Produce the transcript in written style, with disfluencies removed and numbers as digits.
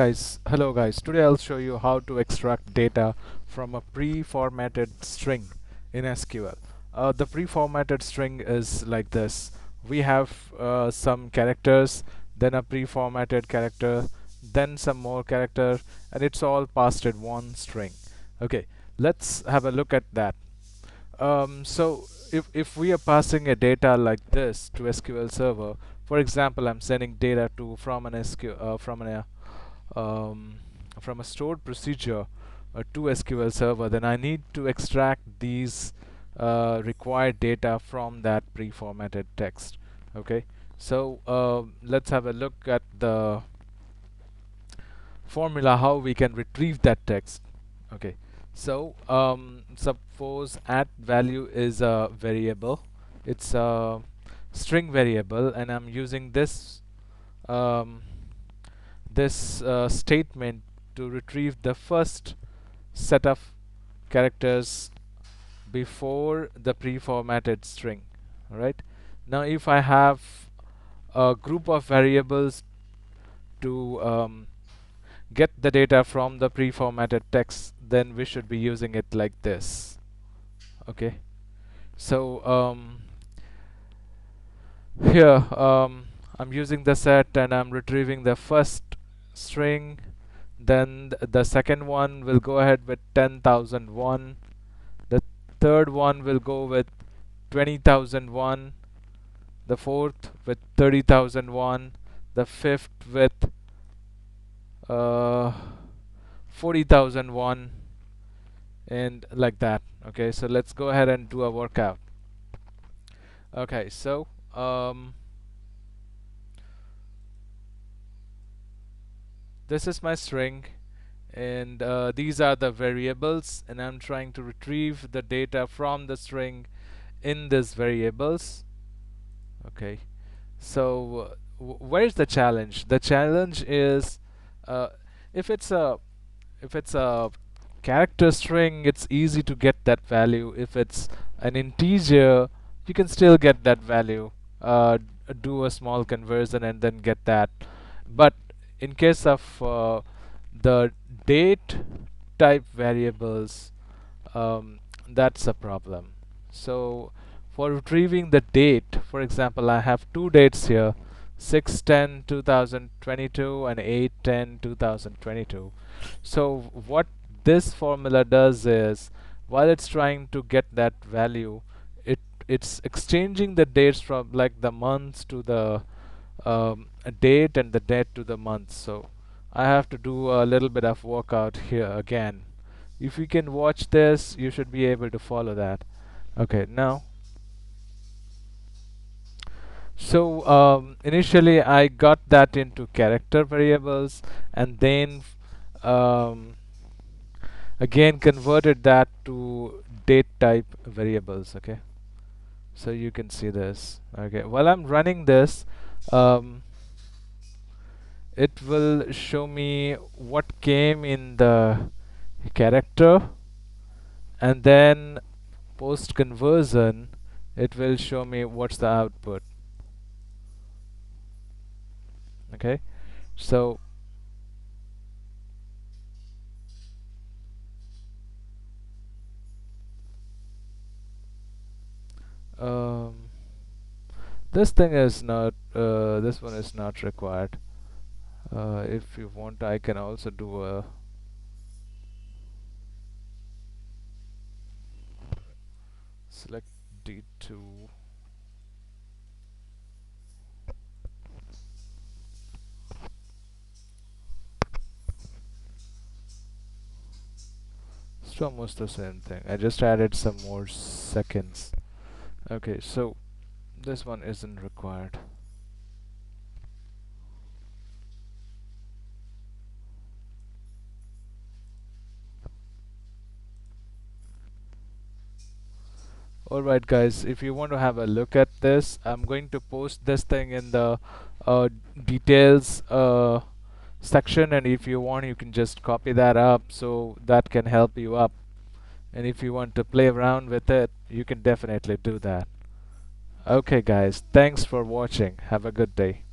Hello guys, today I'll show you how to extract data from a pre-formatted string in SQL. The pre-formatted string is like this. We have some characters, then a pre-formatted character, then some more character, and it's all passed in one string. Okay, let's have a look at that. So if we are passing a data like this to SQL Server, for example, I'm sending data to from an um, from a stored procedure to SQL Server, then I need to extract these required data from that pre-formatted text. Okay, so let's have a look at the formula how we can retrieve that text. Okay, so suppose at value is a variable. It's a string variable, and I'm using um, this statement to retrieve the first set of characters before the pre-formatted string. All right. Now, if I have a group of variables to get the data from the pre-formatted text, then we should be using it like this. Okay. So here I'm using the set and I'm retrieving the first string. Then the second one will go ahead with 10,001. The third one will go with 20,001. The fourth with 30,001. The fifth with 40,001, and like that. Okay, so let's go ahead and do a workout. Okay, so this is my string, and these are the variables, and I'm trying to retrieve the data from the string in these variables. Okay, so where's the challenge? The challenge is uh, if it's a character string, it's easy to get that value. If it's an integer, you can still get that value. Do a small conversion and then get that. But in case of the date type variables, that's a problem. So for retrieving the date, for example, I have two dates here, 6/10/2022 and 8/10/2022. So what this formula does is, while it's trying to get that value, it's exchanging the dates from like the months to the date and the date to the month. So I have to do a little bit of workout here again. If you can watch this, you should be able to follow that. Okay, now, so initially I got that into character variables, and then um, again converted that to date type variables. Okay, so you can see this. Okay, while I'm running this, um, it will show me what came in the character, and then post conversion it will show me what's the output. Okay, so um, this thing is not this one is not required. If you want, I can also do a select D2. It's almost the same thing. I just added some more seconds. Okay, so this one isn't required. Alright guys, if you want to have a look at this, I'm going to post this thing in the details section, and if you want, you can just copy that up, so that can help you up. And if you want to play around with it, you can definitely do that. Okay guys, thanks for watching. Have a good day.